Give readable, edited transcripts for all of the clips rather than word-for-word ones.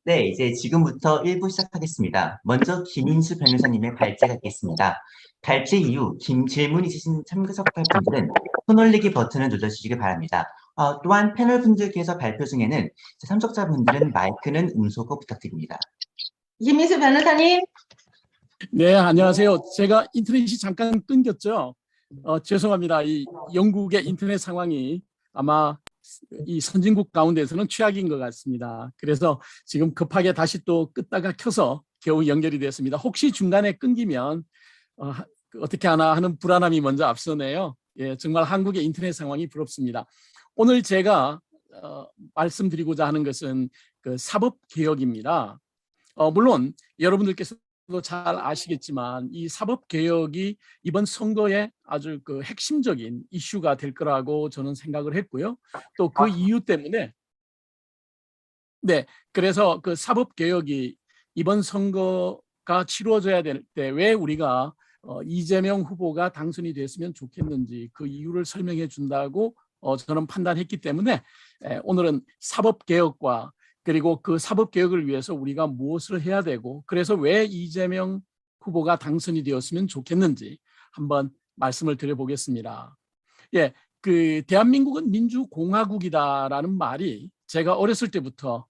네, 이제 지금부터 1부 시작하겠습니다. 먼저 김인수 변호사님의 발제가 있겠습니다. 발제 이후 질문 있으신 참석자분들은 손 올리기 버튼을 눌러주시기 바랍니다. 또한 패널 분들께서 발표 중에는 참석자분들은 마이크는 음소거 부탁드립니다. 김민수 변호사님. 네, 안녕하세요. 제가 인터넷이 잠깐 끊겼죠. 죄송합니다. 이 영국의 인터넷 상황이 아마 이 선진국 가운데서는 최악인 것 같습니다. 그래서 지금 급하게 다시 또 끄다가 켜서 겨우 연결이 됐습니다. 혹시 중간에 끊기면 어떻게 하나 하는 불안함이 먼저 앞서네요. 예, 정말 한국의 인터넷 상황이 부럽습니다. 오늘 제가 말씀드리고자 하는 것은 그 사법개혁입니다. 물론 여러분들께서 잘 아시겠지만 이 사법개혁이 이번 선거에 아주 그 핵심적인 이슈가 될 거라고 저는 생각을 했고요. 또 그 이유 때문에 그래서 그 사법개혁이 이번 선거가 치루어져야 될 때 왜 우리가 이재명 후보가 당선이 됐으면 좋겠는지 그 이유를 설명해 준다고 저는 판단했기 때문에 오늘은 사법개혁과 그리고 그 사법개혁을 위해서 우리가 무엇을 해야 되고 그래서 왜 이재명 후보가 당선이 되었으면 좋겠는지 한번 말씀을 드려보겠습니다. 예, 그 대한민국은 민주공화국이다라는 말이 제가 어렸을 때부터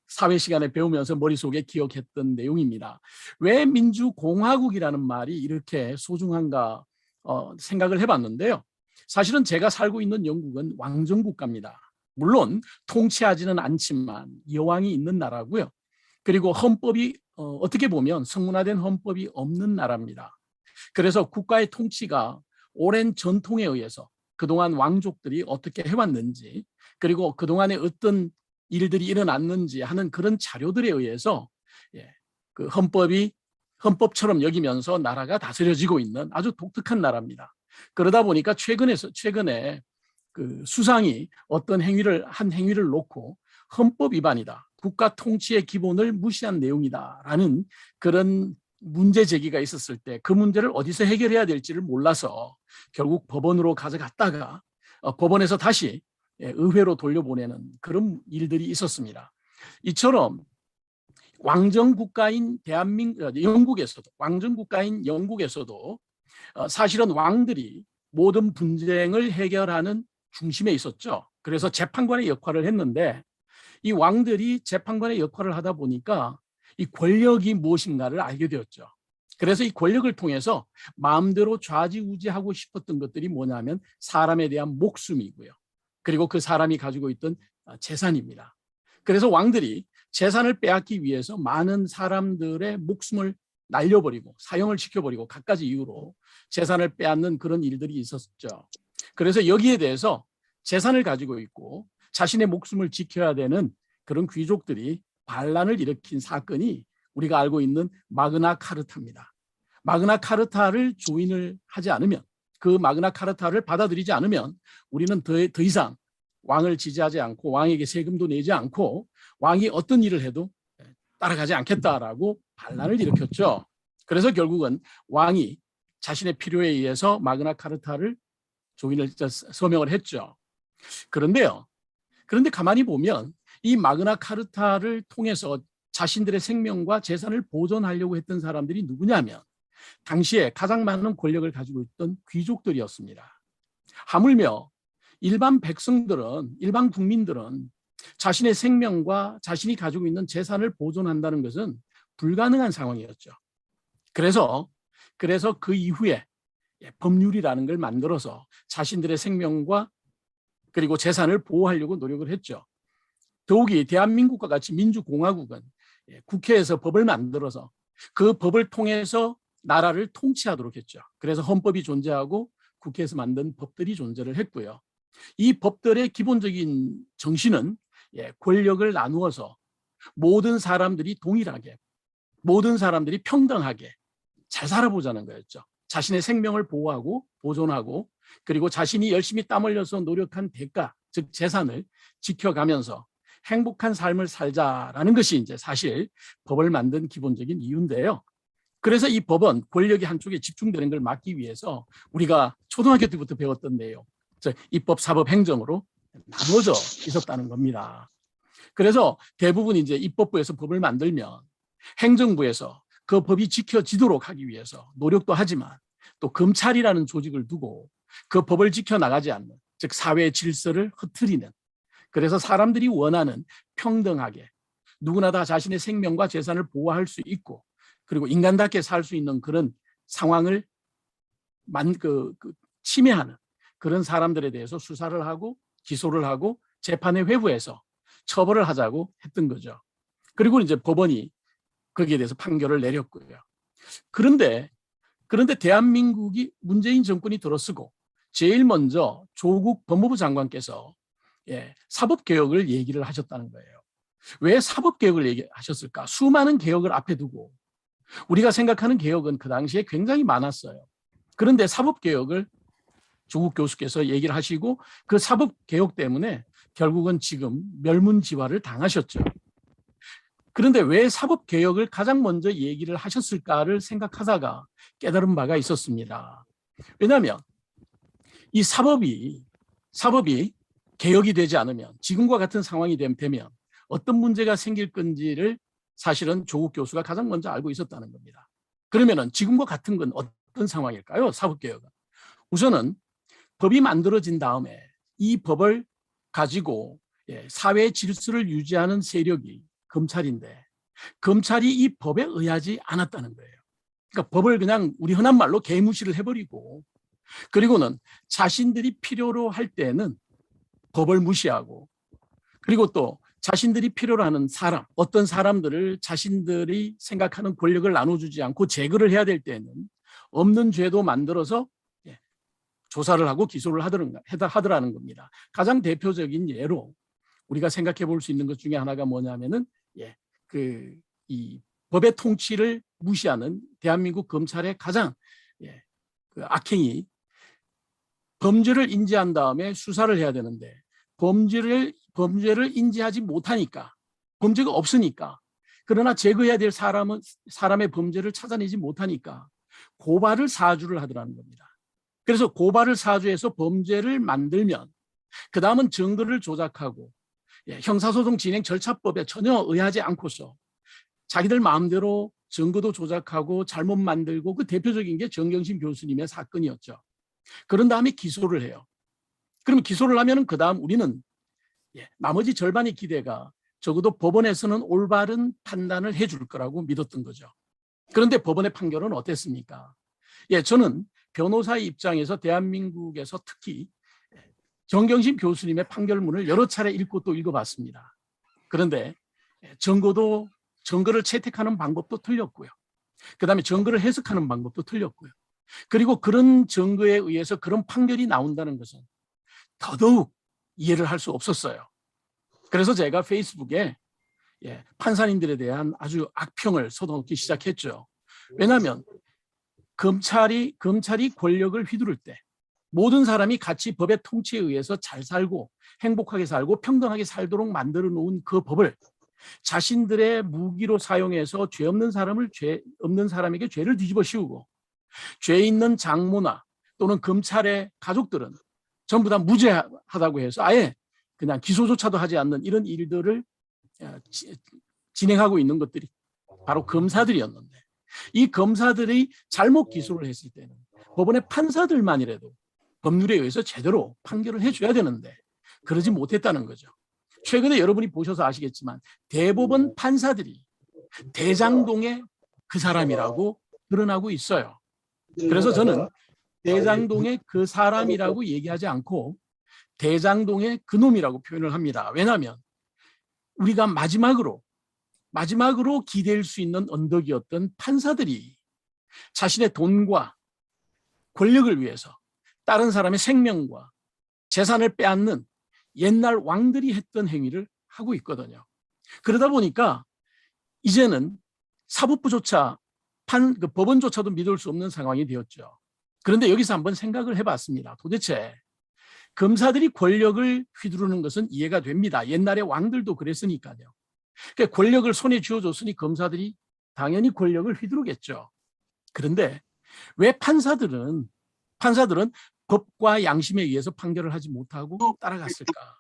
사회 시간에 배우면서 머릿속에 기억했던 내용입니다. 왜 민주공화국이라는 말이 이렇게 소중한가 생각을 해봤는데요. 사실은 제가 살고 있는 영국은 왕정국가입니다. 물론 통치하지는 않지만 여왕이 있는 나라고요. 그리고 헌법이 어떻게 보면 성문화된 헌법이 없는 나라입니다. 그래서 국가의 통치가 오랜 전통에 의해서 그동안 왕족들이 어떻게 해왔는지 그리고 그동안에 어떤 일들이 일어났는지 하는 그런 자료들에 의해서 그 헌법처럼 여기면서 나라가 다스려지고 있는 아주 독특한 나라입니다. 그러다 보니까 최근에 그 수상이 어떤 한 행위를 놓고 헌법 위반이다, 국가 통치의 기본을 무시한 내용이다라는 그런 문제 제기가 있었을 때 그 문제를 어디서 해결해야 될지를 몰라서 결국 법원으로 가져갔다가 법원에서 다시 의회로 돌려보내는 그런 일들이 있었습니다. 이처럼 왕정국가인 영국에서도 사실은 왕들이 모든 분쟁을 해결하는 중심에 있었죠. 그래서 재판관의 역할을 했는데 이 왕들이 재판관의 역할을 하다 보니까 이 권력이 무엇인가를 알게 되었죠. 그래서 이 권력을 통해서 마음대로 좌지우지하고 싶었던 것들이 뭐냐면 사람에 대한 목숨이고요. 그리고 그 사람이 가지고 있던 재산입니다. 그래서 왕들이 재산을 빼앗기 위해서 많은 사람들의 목숨을 날려버리고 사형을 시켜버리고 갖가지 이유로 재산을 빼앗는 그런 일들이 있었죠. 그래서 여기에 대해서 재산을 가지고 있고 자신의 목숨을 지켜야 되는 그런 귀족들이 반란을 일으킨 사건이 우리가 알고 있는 마그나 카르타입니다. 마그나 카르타를 조인을 하지 않으면, 그 마그나 카르타를 받아들이지 않으면 우리는 더 이상 왕을 지지하지 않고 왕에게 세금도 내지 않고 왕이 어떤 일을 해도 따라가지 않겠다라고 반란을 일으켰죠. 그래서 결국은 왕이 자신의 필요에 의해서 마그나 카르타를 서명을 했죠. 그런데 가만히 보면 이 마그나 카르타를 통해서 자신들의 생명과 재산을 보존하려고 했던 사람들이 누구냐면 당시에 가장 많은 권력을 가지고 있던 귀족들이었습니다. 하물며 일반 국민들은 자신의 생명과 자신이 가지고 있는 재산을 보존한다는 것은 불가능한 상황이었죠. 그래서 그 이후에 법률이라는 걸 만들어서 자신들의 생명과 그리고 재산을 보호하려고 노력을 했죠. 더욱이 대한민국과 같이 민주공화국은 국회에서 법을 만들어서 그 법을 통해서 나라를 통치하도록 했죠. 그래서 헌법이 존재하고 국회에서 만든 법들이 존재를 했고요. 이 법들의 기본적인 정신은 권력을 나누어서 모든 사람들이 동일하게, 모든 사람들이 평등하게 잘 살아보자는 거였죠. 자신의 생명을 보호하고 보존하고 그리고 자신이 열심히 땀 흘려서 노력한 대가, 즉 재산을 지켜가면서 행복한 삶을 살자라는 것이 이제 사실 법을 만든 기본적인 이유인데요. 그래서 이 법은 권력이 한쪽에 집중되는 걸 막기 위해서 우리가 초등학교 때부터 배웠던 내용, 즉 입법, 사법, 행정으로 나눠져 있었다는 겁니다. 그래서 대부분 이제 입법부에서 법을 만들면 행정부에서 그 법이 지켜지도록 하기 위해서 노력도 하지만 또 검찰이라는 조직을 두고 그 법을 지켜나가지 않는, 즉 사회 질서를 흐트리는, 그래서 사람들이 원하는 평등하게 누구나 다 자신의 생명과 재산을 보호할 수 있고 그리고 인간답게 살 수 있는 그런 상황을 침해하는 그런 사람들에 대해서 수사를 하고 기소를 하고 재판에 회부해서 처벌을 하자고 했던 거죠. 그리고 이제 법원이 거기에 대해서 판결을 내렸고요. 그런데 대한민국이 문재인 정권이 들어서고 제일 먼저 조국 법무부 장관께서 사법개혁을 얘기를 하셨다는 거예요. 왜 사법개혁을 얘기하셨을까? 수많은 개혁을 앞에 두고 우리가 생각하는 개혁은 그 당시에 굉장히 많았어요. 그런데 사법개혁을 조국 교수께서 얘기를 하시고 그 사법개혁 때문에 결국은 지금 멸문지화를 당하셨죠. 그런데 왜 사법개혁을 가장 먼저 얘기를 하셨을까를 생각하다가 깨달은 바가 있었습니다. 왜냐하면 이 사법이 개혁이 되지 않으면 지금과 같은 상황이 되면 어떤 문제가 생길 건지를 사실은 조국 교수가 가장 먼저 알고 있었다는 겁니다. 그러면은 지금과 같은 건 어떤 상황일까요? 사법개혁은. 우선은 법이 만들어진 다음에 이 법을 가지고 사회 질서를 유지하는 세력이 검찰인데 검찰이 이 법에 의하지 않았다는 거예요. 그러니까 법을 그냥 우리 흔한 말로 개무시를 해버리고 그리고는 자신들이 필요로 할 때는 법을 무시하고 그리고 또 자신들이 필요로 하는 사람, 어떤 사람들을 자신들이 생각하는 권력을 나눠주지 않고 제거를 해야 될 때는 없는 죄도 만들어서 조사를 하고 기소를 하더라는 겁니다. 가장 대표적인 예로 우리가 생각해 볼 수 있는 것 중에 하나가 뭐냐면은 이 법의 통치를 무시하는 대한민국 검찰의 가장 그 악행이 범죄를 인지한 다음에 수사를 해야 되는데 범죄를 인지하지 못하니까 범죄가 없으니까 그러나 제거해야 될 사람의 범죄를 찾아내지 못하니까 고발을 사주를 하더라는 겁니다. 그래서 고발을 사주해서 범죄를 만들면 그 다음은 증거를 조작하고 형사소송 진행 절차법에 전혀 의하지 않고서 자기들 마음대로 증거도 조작하고 잘못 만들고 그 대표적인 게 정경심 교수님의 사건이었죠. 그런 다음에 기소를 해요. 그럼 기소를 하면 그 다음 우리는 나머지 절반의 기대가 적어도 법원에서는 올바른 판단을 해줄 거라고 믿었던 거죠. 그런데 법원의 판결은 어땠습니까? 저는 변호사의 입장에서 대한민국에서 특히 정경심 교수님의 판결문을 여러 차례 읽고 또 읽어봤습니다. 그런데 증거를 채택하는 방법도 틀렸고요. 그다음에 증거를 해석하는 방법도 틀렸고요. 그리고 그런 증거에 의해서 그런 판결이 나온다는 것은 더더욱 이해를 할 수 없었어요. 그래서 제가 페이스북에 판사님들에 대한 아주 악평을 쏟아놓기 시작했죠. 왜냐하면 검찰이 권력을 휘두를 때 모든 사람이 같이 법의 통치에 의해서 잘 살고 행복하게 살고 평등하게 살도록 만들어 놓은 그 법을 자신들의 무기로 사용해서 죄 없는 사람에게 죄를 뒤집어 씌우고 죄 있는 장모나 또는 검찰의 가족들은 전부 다 무죄하다고 해서 아예 그냥 기소조차도 하지 않는 이런 일들을 진행하고 있는 것들이 바로 검사들이었는데 이 검사들이 잘못 기소를 했을 때는 법원의 판사들만이라도 법률에 의해서 제대로 판결을 해줘야 되는데 그러지 못했다는 거죠. 최근에 여러분이 보셔서 아시겠지만 대법원 판사들이 대장동의 그 사람이라고 드러나고 있어요. 그래서 저는 대장동의 그 사람이라고 얘기하지 않고 대장동의 그놈이라고 표현을 합니다. 왜냐하면 우리가 마지막으로 기댈 수 있는 언덕이었던 판사들이 자신의 돈과 권력을 위해서 다른 사람의 생명과 재산을 빼앗는 옛날 왕들이 했던 행위를 하고 있거든요. 그러다 보니까 이제는 사법부조차 법원조차도 믿을 수 없는 상황이 되었죠. 그런데 여기서 한번 생각을 해봤습니다. 도대체 검사들이 권력을 휘두르는 것은 이해가 됩니다. 옛날에 왕들도 그랬으니까요. 그러니까 권력을 손에 쥐어줬으니 검사들이 당연히 권력을 휘두르겠죠. 그런데 왜 판사들은 법과 양심에 의해서 판결을 하지 못하고 따라갔을까?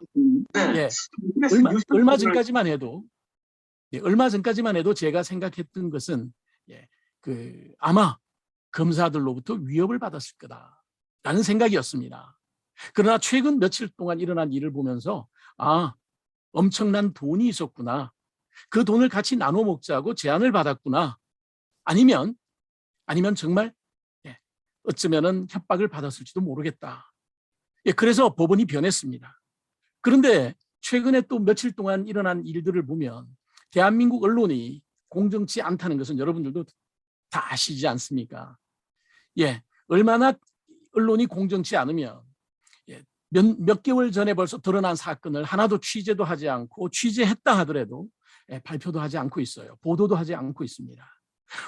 예, 얼마 전까지만 해도 얼마 전까지만 해도 제가 생각했던 것은 아마 검사들로부터 위협을 받았을 거다라는 생각이었습니다. 그러나 최근 며칠 동안 일어난 일을 보면서 엄청난 돈이 있었구나. 그 돈을 같이 나눠 먹자고 제안을 받았구나. 아니면 정말 어쩌면은 협박을 받았을지도 모르겠다. 그래서 법원이 변했습니다. 그런데 최근에 또 며칠 동안 일어난 일들을 보면 대한민국 언론이 공정치 않다는 것은 여러분들도 다 아시지 않습니까? 얼마나 언론이 공정치 않으면 몇 개월 전에 벌써 드러난 사건을 하나도 취재도 하지 않고 취재했다 하더라도 발표도 하지 않고 있어요. 보도도 하지 않고 있습니다.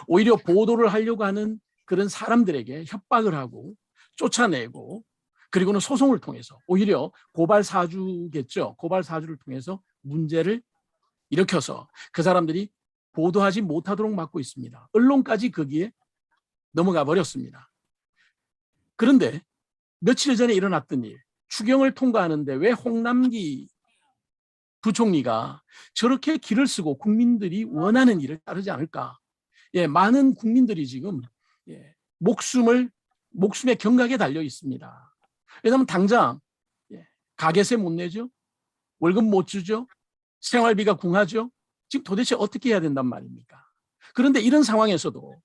오히려 보도를 하려고 하는 그런 사람들에게 협박을 하고 쫓아내고 그리고는 소송을 통해서 오히려 고발사주겠죠. 고발사주를 통해서 문제를 일으켜서 그 사람들이 보도하지 못하도록 막고 있습니다. 언론까지 거기에 넘어가 버렸습니다. 그런데 며칠 전에 일어났던 일, 추경을 통과하는데 왜 홍남기 부총리가 저렇게 길을 쓰고 국민들이 원하는 일을 따르지 않을까? 많은 국민들이 지금 목숨의 경각에 달려 있습니다. 왜냐하면 당장 가게세 못 내죠, 월급 못 주죠, 생활비가 궁하죠. 지금 도대체 어떻게 해야 된단 말입니까? 그런데 이런 상황에서도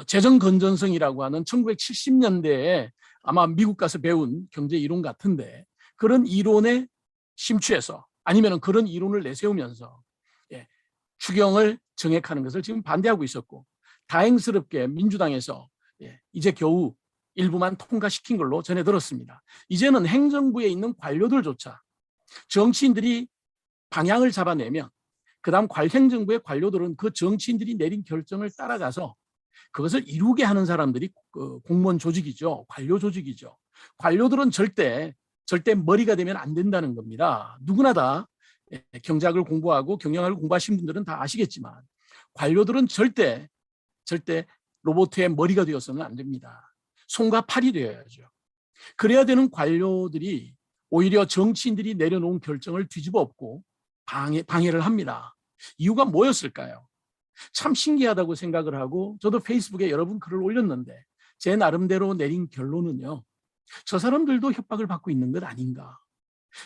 재정 건전성이라고 하는 1970년대에 아마 미국 가서 배운 경제 이론 같은데 그런 이론에 심취해서 아니면 그런 이론을 내세우면서 추경을 정액하는 것을 지금 반대하고 있었고 다행스럽게 민주당에서 이제 겨우 일부만 통과시킨 걸로 전해 들었습니다. 이제는 행정부에 있는 관료들조차 정치인들이 방향을 잡아내면 그다음 행정부의 관료들은 그 정치인들이 내린 결정을 따라가서 그것을 이루게 하는 사람들이 공무원 조직이죠. 관료 조직이죠. 관료들은 절대 머리가 되면 안 된다는 겁니다. 누구나 다 경제학을 공부하고 경영학을 공부하신 분들은 다 아시겠지만 관료들은 절대 로봇의 머리가 되어서는 안 됩니다. 손과 팔이 되어야죠. 그래야 되는 관료들이 오히려 정치인들이 내려놓은 결정을 뒤집어 엎고 방해를 합니다. 이유가 뭐였을까요? 참 신기하다고 생각을 하고 저도 페이스북에 여러 번 글을 올렸는데 제 나름대로 내린 결론은요. 저 사람들도 협박을 받고 있는 것 아닌가.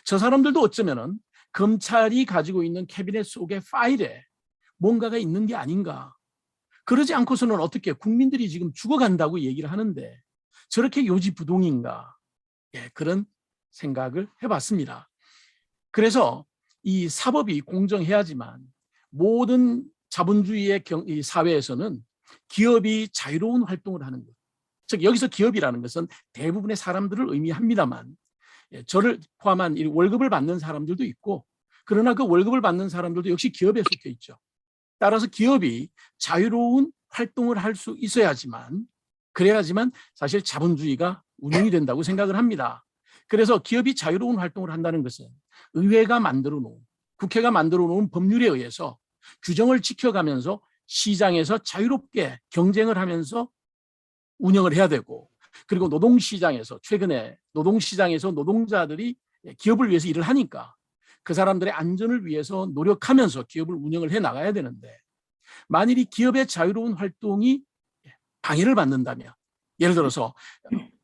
저 사람들도 어쩌면은 검찰이 가지고 있는 캐비넷 속의 파일에 뭔가가 있는 게 아닌가. 그러지 않고서는 어떻게 국민들이 지금 죽어간다고 얘기를 하는데 저렇게 요지부동인가. 그런 생각을 해봤습니다. 그래서 이 사법이 공정해야지만 모든 자본주의의 사회에서는 기업이 자유로운 활동을 하는 것. 즉 여기서 기업이라는 것은 대부분의 사람들을 의미합니다만 저를 포함한 월급을 받는 사람들도 있고 그러나 그 월급을 받는 사람들도 역시 기업에 속해 있죠. 따라서 기업이 자유로운 활동을 할 수 있어야지만 그래야지만 사실 자본주의가 운영이 된다고 생각을 합니다. 그래서 기업이 자유로운 활동을 한다는 것은 의회가 만들어 놓은 국회가 만들어 놓은 법률에 의해서 규정을 지켜가면서 시장에서 자유롭게 경쟁을 하면서 운영을 해야 되고 그리고 최근에 노동시장에서 노동자들이 기업을 위해서 일을 하니까 그 사람들의 안전을 위해서 노력하면서 기업을 운영을 해 나가야 되는데 만일이 기업의 자유로운 활동이 방해를 받는다면 예를 들어서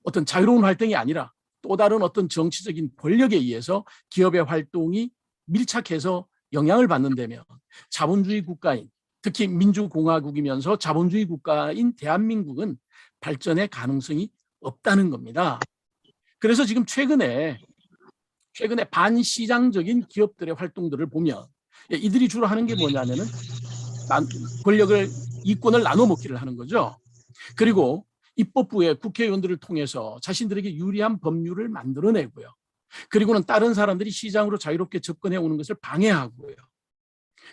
어떤 자유로운 활동이 아니라 또 다른 어떤 정치적인 권력에 의해서 기업의 활동이 밀착해서 영향을 받는다면 자본주의 국가인 특히 민주공화국이면서 자본주의 국가인 대한민국은 발전의 가능성이 없다는 겁니다. 그래서 지금 최근에 반시장적인 기업들의 활동들을 보면 이들이 주로 하는 게 뭐냐면은 이권을 나눠 먹기를 하는 거죠. 그리고 입법부의 국회의원들을 통해서 자신들에게 유리한 법률을 만들어내고요. 그리고는 다른 사람들이 시장으로 자유롭게 접근해 오는 것을 방해하고요.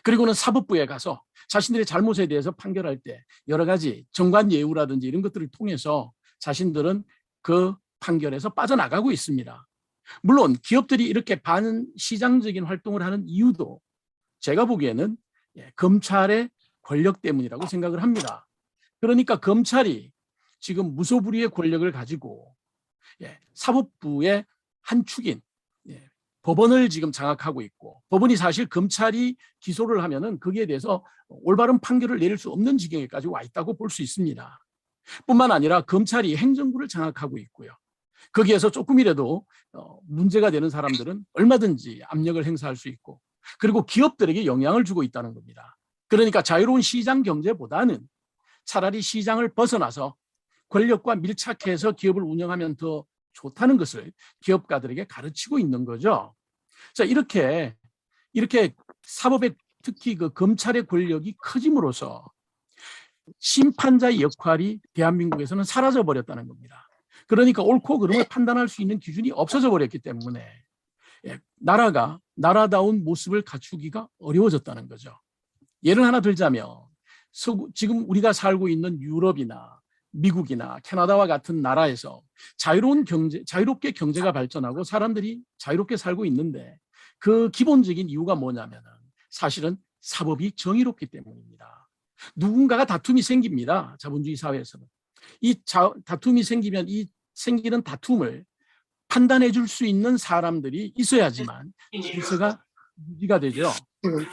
그리고는 사법부에 가서 자신들의 잘못에 대해서 판결할 때 여러 가지 정관 예우라든지 이런 것들을 통해서 자신들은 그 판결에서 빠져나가고 있습니다. 물론 기업들이 이렇게 반시장적인 활동을 하는 이유도 제가 보기에는 검찰의 권력 때문이라고 생각을 합니다. 그러니까 검찰이 지금 무소불위의 권력을 가지고 사법부의 한 축인 법원을 지금 장악하고 있고, 법원이 사실 검찰이 기소를 하면은 거기에 대해서 올바른 판결을 내릴 수 없는 지경에까지 와 있다고 볼 수 있습니다. 뿐만 아니라 검찰이 행정부를 장악하고 있고요. 거기에서 조금이라도 문제가 되는 사람들은 얼마든지 압력을 행사할 수 있고, 그리고 기업들에게 영향을 주고 있다는 겁니다. 그러니까 자유로운 시장 경제보다는 차라리 시장을 벗어나서 권력과 밀착해서 기업을 운영하면 더 좋다는 것을 기업가들에게 가르치고 있는 거죠. 자, 이렇게 사법의, 특히 그 검찰의 권력이 커짐으로써 심판자의 역할이 대한민국에서는 사라져 버렸다는 겁니다. 그러니까 옳고 그름을 판단할 수 있는 기준이 없어져 버렸기 때문에 나라가 나라다운 모습을 갖추기가 어려워졌다는 거죠. 예를 하나 들자면 지금 우리가 살고 있는 유럽이나 미국이나 캐나다와 같은 나라에서 자유롭게 경제가 발전하고 사람들이 자유롭게 살고 있는데, 그 기본적인 이유가 뭐냐면 사실은 사법이 정의롭기 때문입니다. 누군가가 다툼이 생깁니다. 자본주의 사회에서는. 다툼이 생기면 이 생기는 다툼을 판단해 줄 수 있는 사람들이 있어야지만 질서가 유지가 되죠.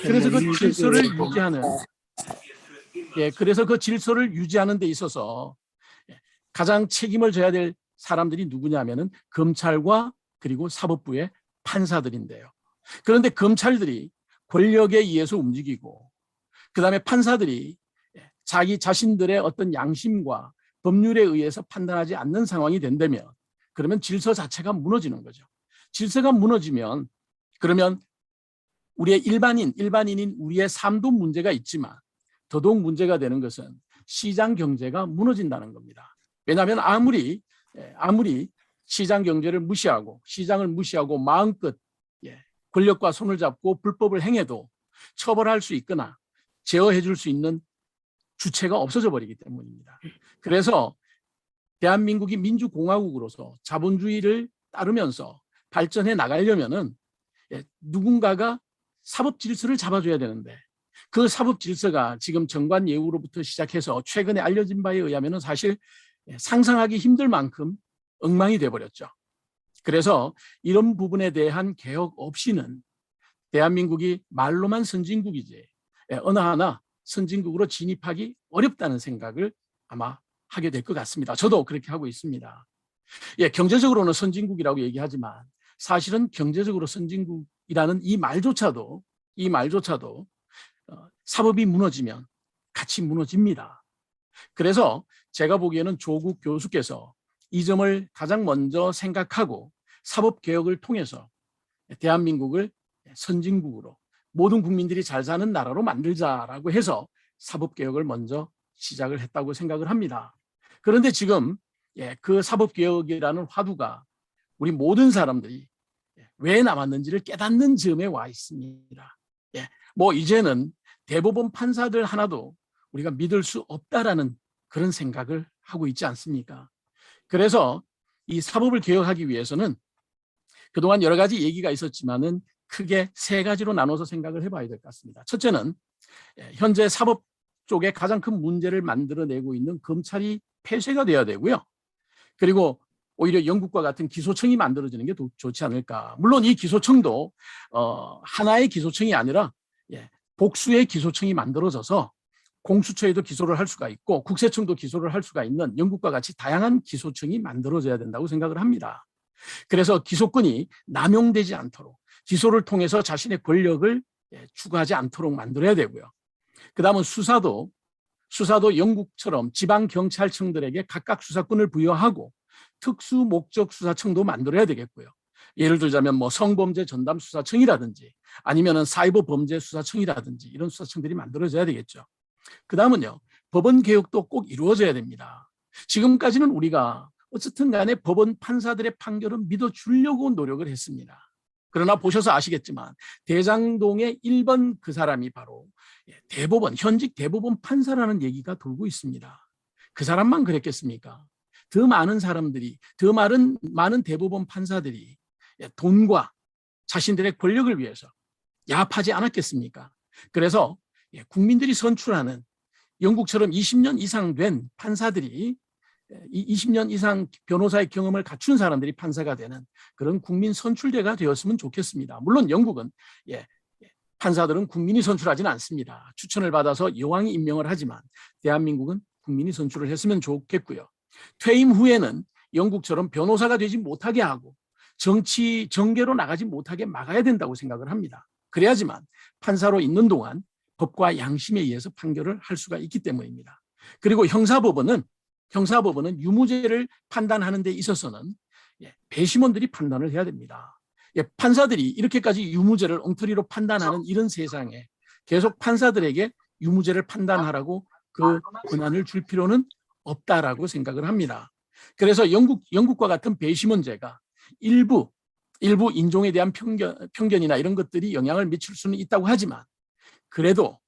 그래서 그 질서를 유지하는 데 있어서 가장 책임을 져야 될 사람들이 누구냐면은 검찰과 그리고 사법부의 판사들인데요. 그런데 검찰들이 권력에 의해서 움직이고, 그다음에 판사들이 자신들의 어떤 양심과 법률에 의해서 판단하지 않는 상황이 된다면, 그러면 질서 자체가 무너지는 거죠. 질서가 무너지면 그러면 우리의 일반인인 우리의 삶도 문제가 있지만, 더더욱 문제가 되는 것은 시장 경제가 무너진다는 겁니다. 왜냐하면 아무리 시장 경제를 무시하고 시장을 무시하고 마음껏 권력과 손을 잡고 불법을 행해도 처벌할 수 있거나 제어해 줄 수 있는 주체가 없어져 버리기 때문입니다. 그래서 대한민국이 민주공화국으로서 자본주의를 따르면서 발전해 나가려면은 누군가가 사법 질서를 잡아줘야 되는데, 그 사법 질서가 지금 정관 예우로부터 시작해서 최근에 알려진 바에 의하면은 사실 상상하기 힘들 만큼 엉망이 돼버렸죠. 그래서 이런 부분에 대한 개혁 없이는 대한민국이 말로만 선진국이지 어느 하나 선진국으로 진입하기 어렵다는 생각을 아마 하게 될 것 같습니다. 저도 그렇게 하고 있습니다. 경제적으로는 선진국이라고 얘기하지만 사실은 경제적으로 선진국이라는 이 말조차도 사법이 무너지면 같이 무너집니다. 그래서 제가 보기에는 조국 교수께서 이 점을 가장 먼저 생각하고 사법개혁을 통해서 대한민국을 선진국으로, 모든 국민들이 잘 사는 나라로 만들자라고 해서 사법개혁을 먼저 시작을 했다고 생각을 합니다. 그런데 지금 그 사법개혁이라는 화두가 우리 모든 사람들이 왜 남았는지를 깨닫는 즈음에 와 있습니다. 뭐 이제는 대법원 판사들 하나도 우리가 믿을 수 없다라는 그런 생각을 하고 있지 않습니까? 그래서 이 사법을 개혁하기 위해서는 그동안 여러 가지 얘기가 있었지만은 크게 세 가지로 나눠서 생각을 해봐야 될 것 같습니다. 첫째는 현재 사법 쪽에 가장 큰 문제를 만들어내고 있는 검찰이 폐쇄가 돼야 되고요. 그리고 오히려 영국과 같은 기소청이 만들어지는 게 좋지 않을까. 물론 이 기소청도 하나의 기소청이 아니라 복수의 기소청이 만들어져서 공수처에도 기소를 할 수가 있고 국세청도 기소를 할 수가 있는 영국과 같이 다양한 기소청이 만들어져야 된다고 생각을 합니다. 그래서 기소권이 남용되지 않도록 기소를 통해서 자신의 권력을 추구하지 않도록 만들어야 되고요. 그 다음은 수사도 영국처럼 지방경찰청들에게 각각 수사권을 부여하고 특수 목적 수사청도 만들어야 되겠고요. 예를 들자면 뭐 성범죄 전담 수사청이라든지 아니면은 사이버 범죄 수사청이라든지 이런 수사청들이 만들어져야 되겠죠. 그 다음은요, 법원 개혁도 꼭 이루어져야 됩니다. 지금까지는 우리가 어쨌든 간에 법원 판사들의 판결은 믿어주려고 노력을 했습니다. 그러나 보셔서 아시겠지만 대장동의 1번 그 사람이 바로 현직 대법원 판사라는 얘기가 돌고 있습니다. 그 사람만 그랬겠습니까? 더 많은 사람들이, 더 많은 대법원 판사들이 돈과 자신들의 권력을 위해서 야합하지 않았겠습니까? 그래서 국민들이 선출하는 영국처럼 20년 이상 된 판사들이 이 20년 이상 변호사의 경험을 갖춘 사람들이 판사가 되는 그런 국민 선출제가 되었으면 좋겠습니다. 물론 영국은 판사들은 국민이 선출하지는 않습니다. 추천을 받아서 여왕이 임명을 하지만 대한민국은 국민이 선출을 했으면 좋겠고요. 퇴임 후에는 영국처럼 변호사가 되지 못하게 하고 정치 정계로 나가지 못하게 막아야 된다고 생각을 합니다. 그래야지만 판사로 있는 동안 법과 양심에 의해서 판결을 할 수가 있기 때문입니다. 그리고 형사법원은 유무죄를 판단하는 데 있어서는 배심원들이 판단을 해야 됩니다. 판사들이 이렇게까지 유무죄를 엉터리로 판단하는 이런 세상에 계속 판사들에게 유무죄를 판단하라고 그 권한을 줄 필요는 없다라고 생각을 합니다. 그래서 영국과 같은 배심원제가 일부 인종에 대한 편견이나 이런 것들이 영향을 미칠 수는 있다고 하지만 그래도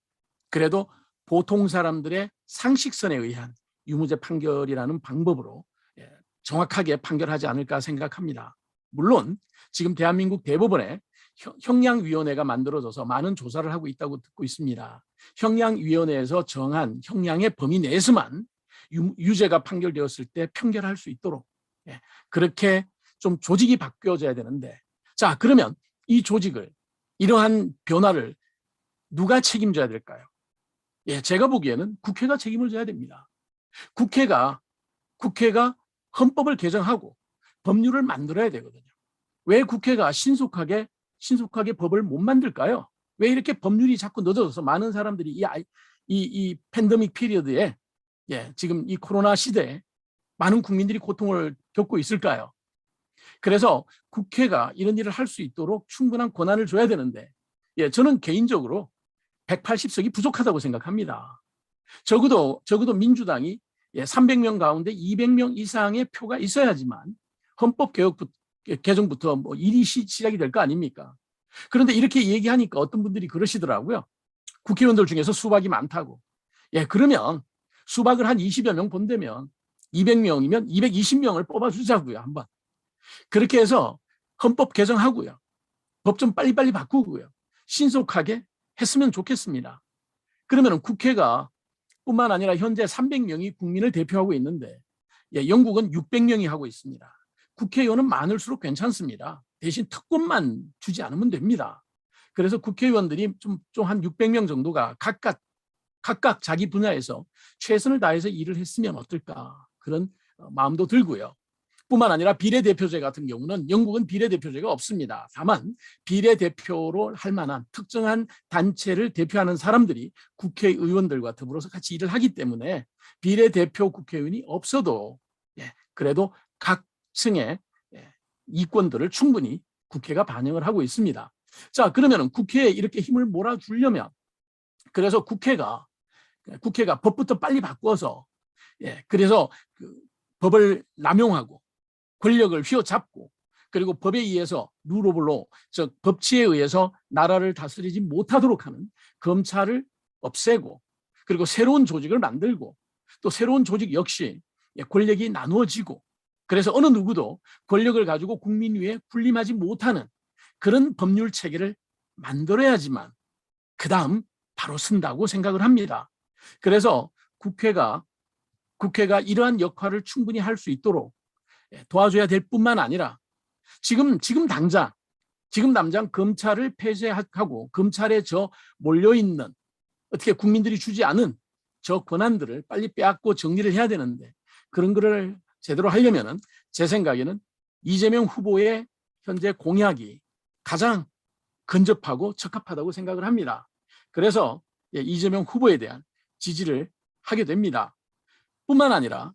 보통 사람들의 상식선에 의한 유무죄 판결이라는 방법으로 정확하게 판결하지 않을까 생각합니다. 물론 지금 대한민국 대법원에 형량위원회가 만들어져서 많은 조사를 하고 있다고 듣고 있습니다. 형량위원회에서 정한 형량의 범위 내에서만 유죄가 판결되었을 때 판결할 수 있도록 그렇게 좀 조직이 바뀌어져야 되는데, 자, 그러면 이 조직을, 이러한 변화를 누가 책임져야 될까요? 제가 보기에는 국회가 책임을 져야 됩니다. 국회가 헌법을 개정하고 법률을 만들어야 되거든요. 왜 국회가 신속하게 법을 못 만들까요? 왜 이렇게 법률이 자꾸 늦어져서 많은 사람들이 이 팬데믹 피리어드에 지금 이 코로나 시대에 많은 국민들이 고통을 겪고 있을까요? 그래서 국회가 이런 일을 할 수 있도록 충분한 권한을 줘야 되는데 저는 개인적으로 180석이 부족하다고 생각합니다. 적어도 민주당이 300명 가운데 200명 이상의 표가 있어야지만 헌법 개정부터 뭐 일이 시작이 될 거 아닙니까? 그런데 이렇게 얘기하니까 어떤 분들이 그러시더라고요. 국회의원들 중에서 수박이 많다고. 그러면 수박을 한 20여 명 본다면 200명이면 220명을 뽑아주자고요, 한번. 그렇게 해서 헌법 개정하고요. 법 좀 빨리빨리 바꾸고요. 신속하게 했으면 좋겠습니다. 그러면 국회가 뿐만 아니라 현재 300명이 국민을 대표하고 있는데 영국은 600명이 하고 있습니다. 국회의원은 많을수록 괜찮습니다. 대신 특권만 주지 않으면 됩니다. 그래서 국회의원들이 좀 한 600명 정도가 각각 자기 분야에서 최선을 다해서 일을 했으면 어떨까, 그런 마음도 들고요. 뿐만 아니라 비례대표제 같은 경우는 영국은 비례대표제가 없습니다. 다만 비례대표로 할 만한 특정한 단체를 대표하는 사람들이 국회의원들과 더불어서 같이 일을 하기 때문에 비례대표 국회의원이 없어도 그래도 각 층의 이권들을 충분히 국회가 반영을 하고 있습니다. 자, 그러면 국회에 이렇게 힘을 몰아주려면, 그래서 국회가 법부터 빨리 바꿔서 그래서 법을 남용하고 권력을 휘어잡고 그리고 법에 의해서 룰오블로, 즉 법치에 의해서 나라를 다스리지 못하도록 하는 검찰을 없애고, 그리고 새로운 조직을 만들고, 또 새로운 조직 역시 권력이 나누어지고, 그래서 어느 누구도 권력을 가지고 국민 위에 군림하지 못하는 그런 법률 체계를 만들어야지만 그 다음 바로 쓴다고 생각을 합니다. 그래서 국회가 이러한 역할을 충분히 할 수 있도록 도와줘야 될 뿐만 아니라 지금 당장 검찰을 폐쇄하고 검찰에 몰려있는, 어떻게 국민들이 주지 않은 저 권한들을 빨리 빼앗고 정리를 해야 되는데, 그런 거를 제대로 하려면은 제 생각에는 이재명 후보의 현재 공약이 가장 근접하고 적합하다고 생각을 합니다. 그래서 이재명 후보에 대한 지지를 하게 됩니다. 뿐만 아니라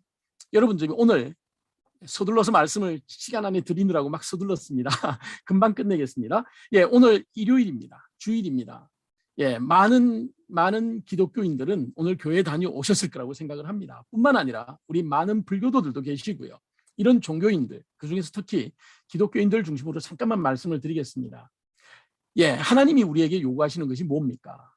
여러분, 오늘 서둘러서 말씀을 시간 안에 드리느라고 막 서둘렀습니다. 금방 끝내겠습니다. 오늘 일요일입니다. 주일입니다. 많은 기독교인들은 오늘 교회 다녀오셨을 거라고 생각을 합니다. 뿐만 아니라 우리 많은 불교도들도 계시고요. 이런 종교인들, 그중에서 특히 기독교인들 중심으로 잠깐만 말씀을 드리겠습니다. 하나님이 우리에게 요구하시는 것이 뭡니까?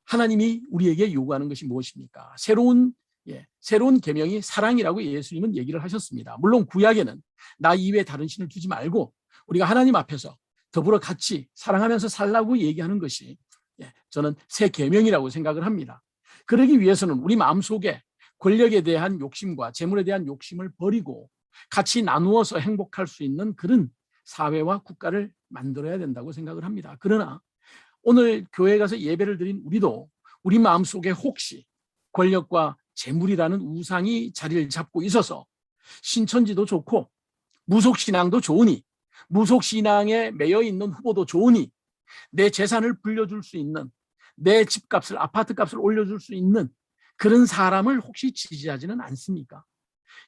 하나님이 우리에게 요구하는 것이 무엇입니까? 새로운 계명이 사랑이라고 예수님은 얘기를 하셨습니다. 물론 구약에는 나 이외에 다른 신을 두지 말고 우리가 하나님 앞에서 더불어 같이 사랑하면서 살라고 얘기하는 것이 저는 새 계명이라고 생각을 합니다. 그러기 위해서는 우리 마음속에 권력에 대한 욕심과 재물에 대한 욕심을 버리고 같이 나누어서 행복할 수 있는 그런 사회와 국가를 만들어야 된다고 생각을 합니다. 그러나 오늘 교회에 가서 예배를 드린 우리도 우리 마음속에 혹시 권력과 재물이라는 우상이 자리를 잡고 있어서 신천지도 좋고 무속신앙도 좋으니 무속신앙에 매여 있는 후보도 좋으니 내 재산을 불려줄 수 있는 내 집값을 아파트값을 올려줄 수 있는 그런 사람을 혹시 지지하지는 않습니까?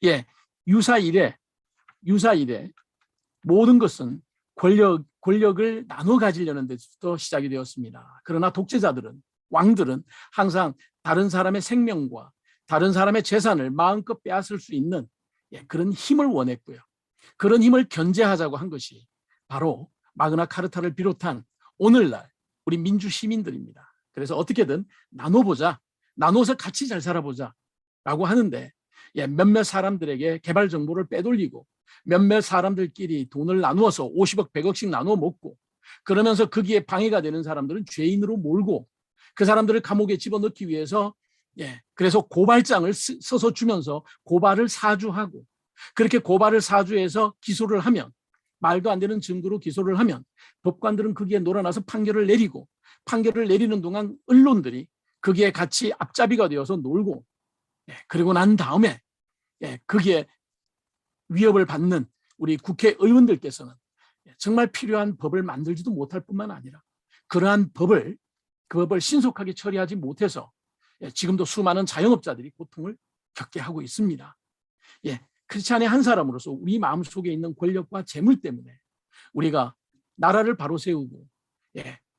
예, 유사일에 모든 것은 권력을 나눠 가지려는 데서부터 시작이 되었습니다. 그러나 독재자들은 왕들은 항상 다른 사람의 생명과 다른 사람의 재산을 마음껏 빼앗을 수 있는 그런 힘을 원했고요. 그런 힘을 견제하자고 한 것이 바로 마그나 카르타를 비롯한 오늘날 우리 민주 시민들입니다. 그래서 어떻게든 나눠보자, 나눠서 같이 잘 살아보자 라고 하는데 몇몇 사람들에게 개발 정보를 빼돌리고 몇몇 사람들끼리 돈을 나누어서 50억, 100억씩 나누어 먹고 그러면서 거기에 방해가 되는 사람들은 죄인으로 몰고 그 사람들을 감옥에 집어넣기 위해서 그래서 고발장을 써서 주면서 고발을 사주하고 그렇게 고발을 사주해서 기소를 하면 말도 안 되는 증거로 기소를 하면 법관들은 거기에 놀아나서 판결을 내리고 판결을 내리는 동안 언론들이 거기에 같이 앞잡이가 되어서 놀고 그리고 난 다음에 거기에 위협을 받는 우리 국회의원들께서는 정말 필요한 법을 만들지도 못할 뿐만 아니라 그러한 그 법을 신속하게 처리하지 못해서 지금도 수많은 자영업자들이 고통을 겪게 하고 있습니다. 크리스찬의 한 사람으로서 우리 마음속에 있는 권력과 재물 때문에 우리가 나라를 바로 세우고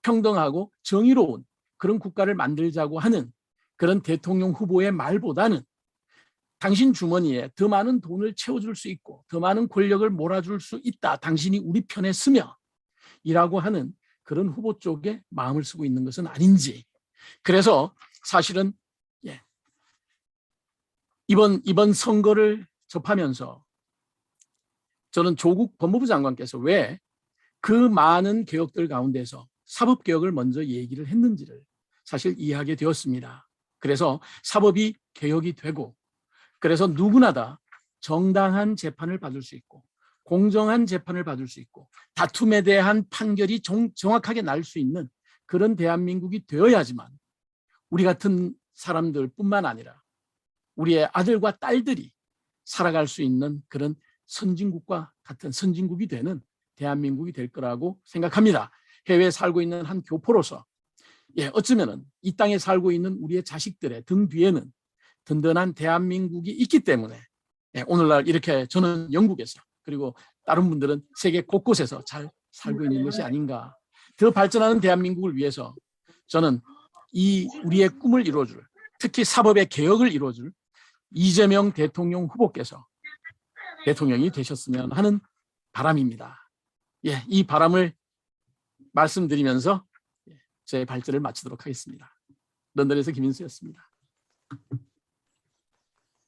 평등하고 정의로운 그런 국가를 만들자고 하는 그런 대통령 후보의 말보다는 당신 주머니에 더 많은 돈을 채워줄 수 있고 더 많은 권력을 몰아줄 수 있다. 당신이 우리 편에 서며 이라고 하는 그런 후보 쪽에 마음을 쓰고 있는 것은 아닌지. 그래서 사실은 이번 선거를 접하면서 저는 조국 법무부 장관께서 왜 그 많은 개혁들 가운데서 사법개혁을 먼저 얘기를 했는지를 사실 이해하게 되었습니다. 그래서 사법이 개혁이 되고 그래서 누구나 다 정당한 재판을 받을 수 있고 공정한 재판을 받을 수 있고 다툼에 대한 판결이 정확하게 날 수 있는 그런 대한민국이 되어야지만 우리 같은 사람들뿐만 아니라 우리의 아들과 딸들이 살아갈 수 있는 그런 선진국과 같은 선진국이 되는 대한민국이 될 거라고 생각합니다. 해외에 살고 있는 한 교포로서 어쩌면은 이 땅에 살고 있는 우리의 자식들의 등 뒤에는 든든한 대한민국이 있기 때문에 오늘날 이렇게 저는 영국에서 그리고 다른 분들은 세계 곳곳에서 잘 살고 있는 것이 아닌가. 더 발전하는 대한민국을 위해서 저는 이 우리의 꿈을 이루어줄 특히 사법의 개혁을 이루어줄 이재명 대통령 후보께서 대통령이 되셨으면 하는 바람입니다. 이 바람을 말씀드리면서 제 발제를 마치도록 하겠습니다. 런던에서 김인수였습니다.